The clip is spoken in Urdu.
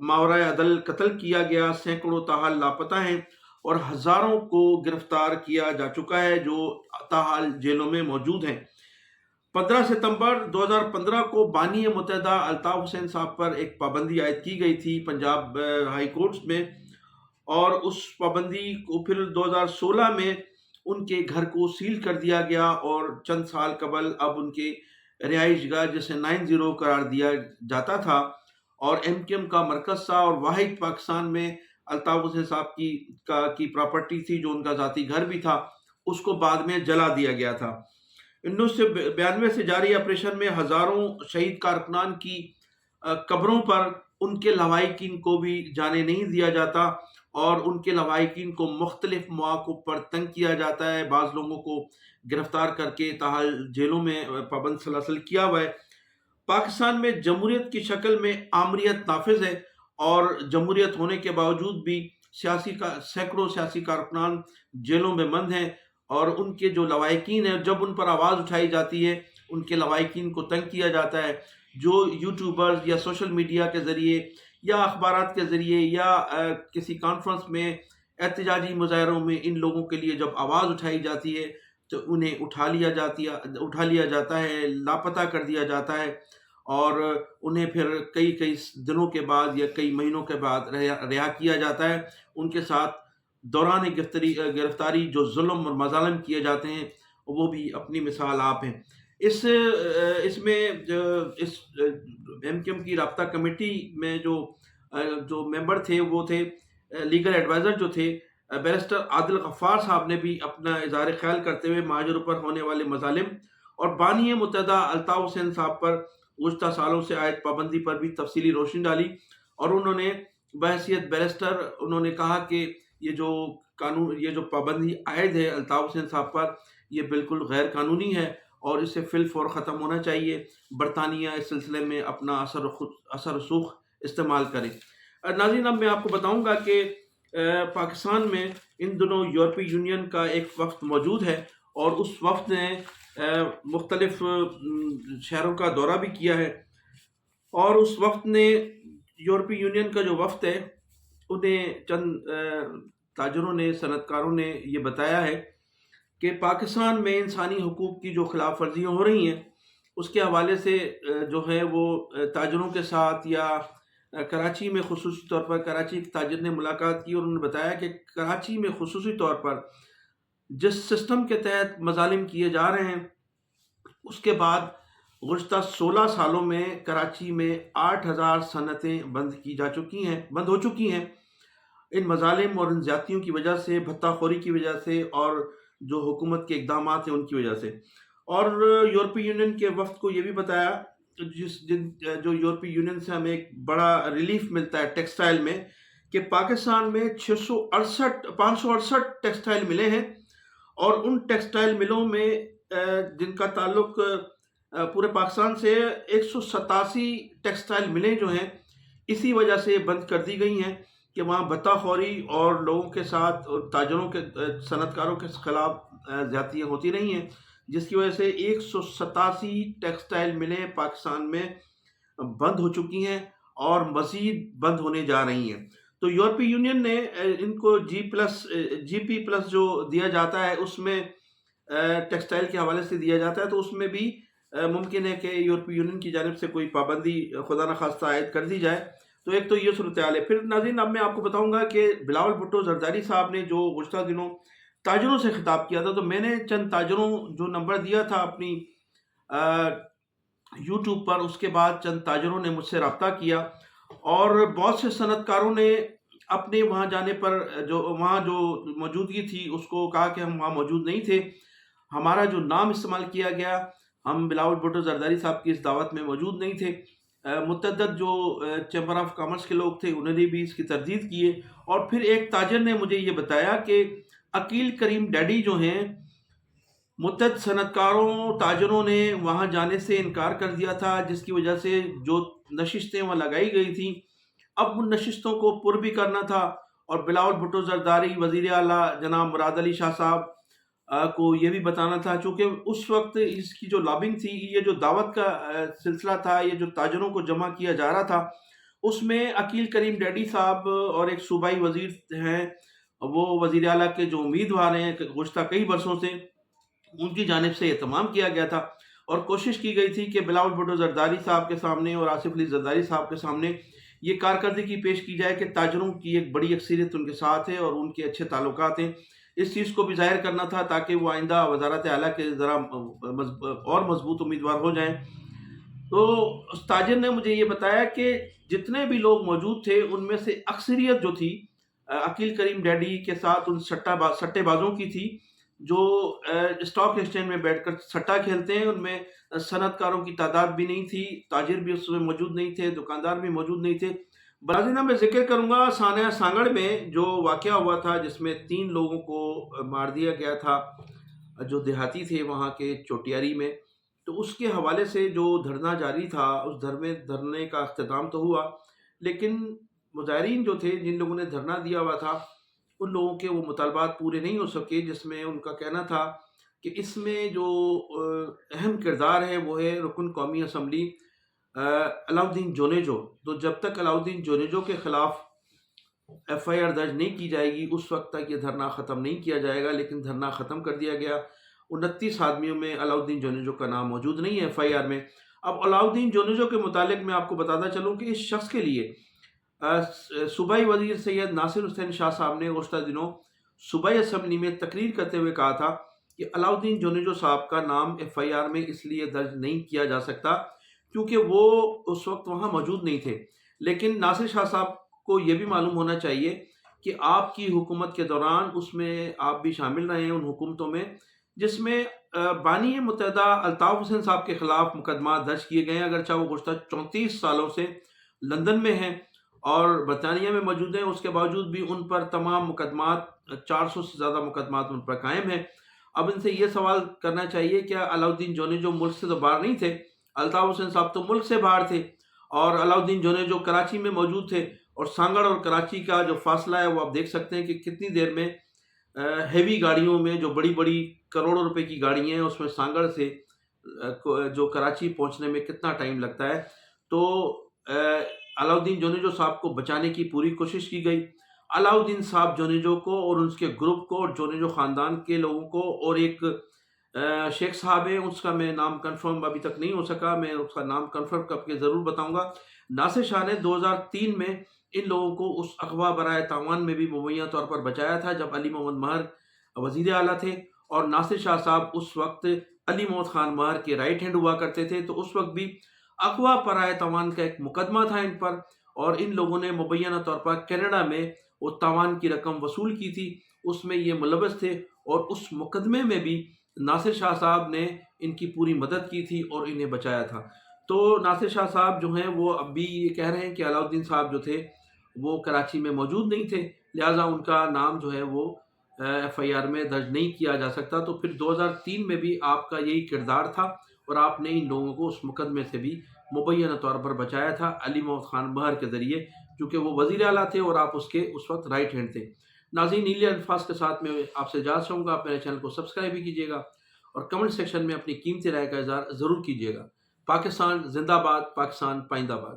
ماورائے عدل قتل کیا گیا، سینکڑوں تاحال لاپتہ ہیں اور ہزاروں کو گرفتار کیا جا چکا ہے جو تاحال جیلوں میں موجود ہیں۔ 15 ستمبر 2015 کو بانی متحدہ الطاف حسین صاحب پر ایک پابندی عائد کی گئی تھی پنجاب ہائی کورٹس میں، اور اس پابندی کو پھر 2016 میں ان کے گھر کو سیل کر دیا گیا، اور چند سال قبل اب ان کے رہائش گاہ جسے 90 قرار دیا جاتا تھا اور ایم کیو ایم کا مرکز تھا اور واحد پاکستان میں الطاف حسین صاحب کی پراپرٹی تھی جو ان کا ذاتی گھر بھی تھا، اس کو بعد میں جلا دیا گیا تھا۔ 1992 سے جاری آپریشن میں ہزاروں شہید کارکنان کی قبروں پر ان کے لواحقین کو بھی جانے نہیں دیا جاتا، اور ان کے لواحقین کو مختلف مواقع پر تنگ کیا جاتا ہے، بعض لوگوں کو گرفتار کر کے تاحال جیلوں میں پابند سلاسل کیا ہوا ہے۔ پاکستان میں جمہوریت کی شکل میں آمریت نافذ ہے، اور جمہوریت ہونے کے باوجود بھی سینکڑوں سیاسی کارکنان جیلوں میں بند ہیں، اور ان کے جو لواحقین ہیں جب ان پر آواز اٹھائی جاتی ہے ان کے لواحقین کو تنگ کیا جاتا ہے۔ جو یوٹیوبرز یا سوشل میڈیا کے ذریعے یا اخبارات کے ذریعے یا کسی کانفرنس میں احتجاجی مظاہروں میں ان لوگوں کے لیے جب آواز اٹھائی جاتی ہے تو انہیں اٹھا لیا جاتا ہے، لاپتہ کر دیا جاتا ہے، اور انہیں پھر کئی دنوں کے بعد یا کئی مہینوں کے بعد رہا کیا جاتا ہے۔ ان کے ساتھ دوران گرفتاری جو ظلم اور مظالم کیے جاتے ہیں وہ بھی اپنی مثال آپ ہیں۔ اس میں اس ایم کیو ایم کی رابطہ کمیٹی میں جو ممبر تھے وہ تھے لیگل ایڈوائزر جو تھے بیرسٹر عادل غفار صاحب نے بھی اپنا اظہار خیال کرتے ہوئے مہاجروں پر ہونے والے مظالم اور بانی متحدہ الطاف حسین صاحب پر گزشتہ سالوں سے عائد پابندی پر بھی تفصیلی روشنی ڈالی، اور انہوں نے بحیثیت بیرسٹر انہوں نے کہا کہ یہ جو پابندی عائد ہے الطاف حسین صاحب پر یہ بالکل غیر قانونی ہے اور اسے فی الفور ختم ہونا چاہیے۔ برطانیہ اس سلسلے میں اپنا اثر رسوخ استعمال کرے۔ ناظرین، اب میں آپ کو بتاؤں گا کہ پاکستان میں ان دنوں یورپی یونین کا ایک وفد موجود ہے، اور اس وفد نے مختلف شہروں کا دورہ بھی کیا ہے، اور اس وفد نے یورپی یونین کا جو وفد ہے انہیں چند تاجروں نے، صنعت کاروں نے یہ بتایا ہے کہ پاکستان میں انسانی حقوق کی جو خلاف ورزیاں ہو رہی ہیں اس کے حوالے سے جو ہے وہ تاجروں کے ساتھ یا کراچی میں خصوصی طور پر کراچی ایک تاجر نے ملاقات کی، اور انہوں نے بتایا کہ کراچی میں خصوصی طور پر جس سسٹم کے تحت مظالم کیے جا رہے ہیں اس کے بعد گزشتہ 16 سالوں میں کراچی میں 8,000 صنعتیں بند ہو چکی ہیں ان مظالم اور ان زیادتیوں کی وجہ سے، بھتہ خوری کی وجہ سے، اور جو حکومت کے اقدامات ہیں ان کی وجہ سے۔ اور یورپی یونین کے وفد کو یہ بھی بتایا جو یورپی یونین سے ہمیں ایک بڑا ریلیف ملتا ہے ٹیکسٹائل میں، کہ پاکستان میں 568 ٹیکسٹائل ملیں ہیں، اور ان ٹیکسٹائل ملوں میں جن کا تعلق پورے پاکستان سے 187 ٹیکسٹائل ملیں جو ہیں اسی وجہ سے بند کر دی گئی ہیں کہ وہاں بھتہ خوری اور لوگوں کے ساتھ تاجروں کے صنعت کاروں کے خلاف زیادتیاں ہوتی رہی ہیں، جس کی وجہ سے 187 ٹیکسٹائل ملیں پاکستان میں بند ہو چکی ہیں اور مزید بند ہونے جا رہی ہیں۔ تو یورپی یونین نے ان کو جی پی پلس جو دیا جاتا ہے اس میں ٹیکسٹائل کے حوالے سے دیا جاتا ہے، تو اس میں بھی ممکن ہے کہ یورپی یونین کی جانب سے کوئی پابندی خدا نخواستہ عائد کر دی جائے۔ تو ایک تو یہ صورتحال ہے۔ پھر ناظرین، اب میں آپ کو بتاؤں گا کہ بلاول بھٹو زرداری صاحب نے جو گزشتہ دنوں تاجروں سے خطاب کیا تھا، تو میں نے چند تاجروں جو نمبر دیا تھا اپنی یوٹیوب پر، اس کے بعد چند تاجروں نے مجھ سے رابطہ کیا، اور بہت سے صنعت کاروں نے اپنے وہاں جانے پر وہاں جو موجودگی تھی اس کو کہا کہ ہم وہاں موجود نہیں تھے، ہمارا جو نام استعمال کیا گیا، ہم بلاول بھٹو زرداری صاحب کی اس دعوت میں موجود نہیں تھے۔ متعدد جو چیمبر آف کامرس کے لوگ تھے انہوں نے بھی اس کی تردید کیے، اور پھر ایک تاجر نے مجھے یہ بتایا کہ عقیل کریم ڈیڈی جو ہیں، متعدد صنعت کاروں تاجروں نے وہاں جانے سے انکار کر دیا تھا، جس کی وجہ سے جو نشستیں وہاں لگائی گئی تھیں اب ان نشستوں کو پر بھی کرنا تھا، اور بلاول بھٹو زرداری، وزیر اعلیٰ جناب مراد علی شاہ صاحب کو یہ بھی بتانا تھا، چونکہ اس وقت اس کی جو لابنگ تھی، یہ جو دعوت کا سلسلہ تھا، یہ جو تاجروں کو جمع کیا جا رہا تھا، اس میں عقیل کریم ڈیڈی صاحب اور ایک صوبائی وزیر ہیں، وہ وزیر اعلیٰ کے جو امیدوار ہیں گزشتہ کئی برسوں سے، ان کی جانب سے اہتمام کیا گیا تھا اور کوشش کی گئی تھی کہ بلاول بھٹو زرداری صاحب کے سامنے اور آصف علی زرداری صاحب کے سامنے یہ کارکردگی پیش کی جائے کہ تاجروں کی ایک بڑی اکثریت ان کے ساتھ ہے اور ان کے اچھے تعلقات ہیں۔ اس چیز کو بھی ظاہر کرنا تھا تاکہ وہ آئندہ وزارت اعلیٰ کے ذرا اور مضبوط امیدوار ہو جائیں۔ تو اس تاجر نے مجھے یہ بتایا کہ جتنے بھی لوگ موجود تھے ان میں سے اکثریت جو تھی عقیل کریم ڈیڈی کے ساتھ ان سٹے بازوں کی تھی، جو اسٹاک ایکسچینج میں بیٹھ کر سٹا کھیلتے ہیں۔ ان میں صنعت کاروں کی تعداد بھی نہیں تھی، تاجر بھی اس میں موجود نہیں تھے، دکاندار بھی موجود نہیں تھے۔ برازیلہ میں ذکر کروں گا سانحہ سانگڑ میں جو واقعہ ہوا تھا، جس میں 3 لوگوں کو مار دیا گیا تھا، جو دیہاتی تھے وہاں کے چوٹیاری میں۔ تو اس کے حوالے سے جو دھرنا جاری تھا، اس دھرنے کا اختتام تو ہوا، لیکن مظاہرین جو تھے، جن لوگوں نے دھرنا دیا ہوا تھا، ان لوگوں کے وہ مطالبات پورے نہیں ہو سکے، جس میں ان کا کہنا تھا کہ اس میں جو اہم کردار ہے وہ ہے رکن قومی اسمبلی علاؤدین جونیجو۔ تو جب تک علاؤدین جونیجو کے خلاف ایف آئی آر درج نہیں کی جائے گی، اس وقت تک یہ دھرنا ختم نہیں کیا جائے گا، لیکن دھرنا ختم کر دیا گیا۔ 29 آدمیوں میں علاؤدین جونیجو کا نام موجود نہیں ہے ایف آئی آر میں۔ اب علاؤدین جونیجو کے متعلق میں آپ کو بتاتا چلوں کہ اس شخص کے لیے صوبائی وزیر سید ناصر حسین شاہ صاحب نے گزشتہ دنوں صوبائی اسمبلی میں تقریر کرتے ہوئے کہا تھا کہ علاؤدین جونیجو صاحب کا نام ایف آئی آر میں اس لیے درج نہیں کیا جا سکتا کیونکہ وہ اس وقت وہاں موجود نہیں تھے۔ لیکن ناصر شاہ صاحب کو یہ بھی معلوم ہونا چاہیے کہ آپ کی حکومت کے دوران اس میں آپ بھی شامل رہے ہیں، ان حکومتوں میں جس میں بانی متحدہ الطاف حسین صاحب کے خلاف مقدمات درج کیے گئے ہیں، اگرچہ وہ گزشتہ 34 سالوں سے لندن میں ہیں اور برطانیہ میں موجود ہیں، اس کے باوجود بھی ان پر تمام مقدمات 400 سے زیادہ مقدمات ان پر قائم ہیں۔ اب ان سے یہ سوال کرنا چاہیے کہ علاؤدین جونیجو ملک سے تو باہر نہیں تھے، الطاف حسین صاحب تو ملک سے باہر تھے، اور علاؤدین جونیجو کراچی میں موجود تھے، اور سانگڑ اور کراچی کا جو فاصلہ ہے وہ آپ دیکھ سکتے ہیں کہ کتنی دیر میں ہیوی گاڑیوں میں، جو بڑی بڑی کروڑوں روپے کی گاڑیاں ہیں، اس میں سانگڑ سے جو کراچی پہنچنے میں کتنا ٹائم لگتا ہے۔ تو علاؤدین جونیجو صاحب کو بچانے کی پوری کوشش کی گئی۔ علاؤدین صاحب جونیجو کو اور ان کے گروپ کو اور جونیجو خاندان کے لوگوں کو، اور ایک شیخ صاحب ہیں، اس کا میں نام کنفرم ابھی تک نہیں ہو سکا، میں اس کا نام کنفرم کر کے ضرور بتاؤں گا۔ ناصر شاہ نے 2003 میں ان لوگوں کو اس اغوا برائے تاوان میں بھی مبینہ طور پر بچایا تھا، جب علی محمد مہر وزیر اعلیٰ تھے اور ناصر شاہ صاحب اس وقت علی محمد خان مہر کے رائٹ ہینڈ ہوا کرتے تھے۔ تو اس وقت بھی اغوا برائے تاوان کا ایک مقدمہ تھا ان پر، اور ان لوگوں نے مبینہ طور پر کینیڈا میں وہ تاوان کی رقم وصول کی تھی، اس میں یہ ملوث تھے، اور اس مقدمے میں بھی ناصر شاہ صاحب نے ان کی پوری مدد کی تھی اور انہیں بچایا تھا۔ تو ناصر شاہ صاحب جو ہیں وہ اب بھی یہ کہہ رہے ہیں کہ علاؤدین صاحب جو تھے وہ کراچی میں موجود نہیں تھے، لہٰذا ان کا نام جو ہے وہ ایف آئی آر میں درج نہیں کیا جا سکتا۔ تو پھر 2003 میں بھی آپ کا یہی کردار تھا، اور آپ نے ان لوگوں کو اس مقدمے سے بھی مبینہ طور پر بچایا تھا علی محمد خان مہر کے ذریعے، کیونکہ وہ وزیر اعلیٰ تھے اور آپ اس کے اس وقت رائٹ ہینڈ تھے۔ ناظرین، نیلے الفاظ کے ساتھ میں آپ سے اجازت چاہوں گا، آپ میرے چینل کو سبسکرائب بھی کیجیے گا اور کمنٹ سیکشن میں اپنی قیمتی رائے کا اظہار ضرور کیجیے گا۔ پاکستان زندہ باد، پاکستان پائندہ باد۔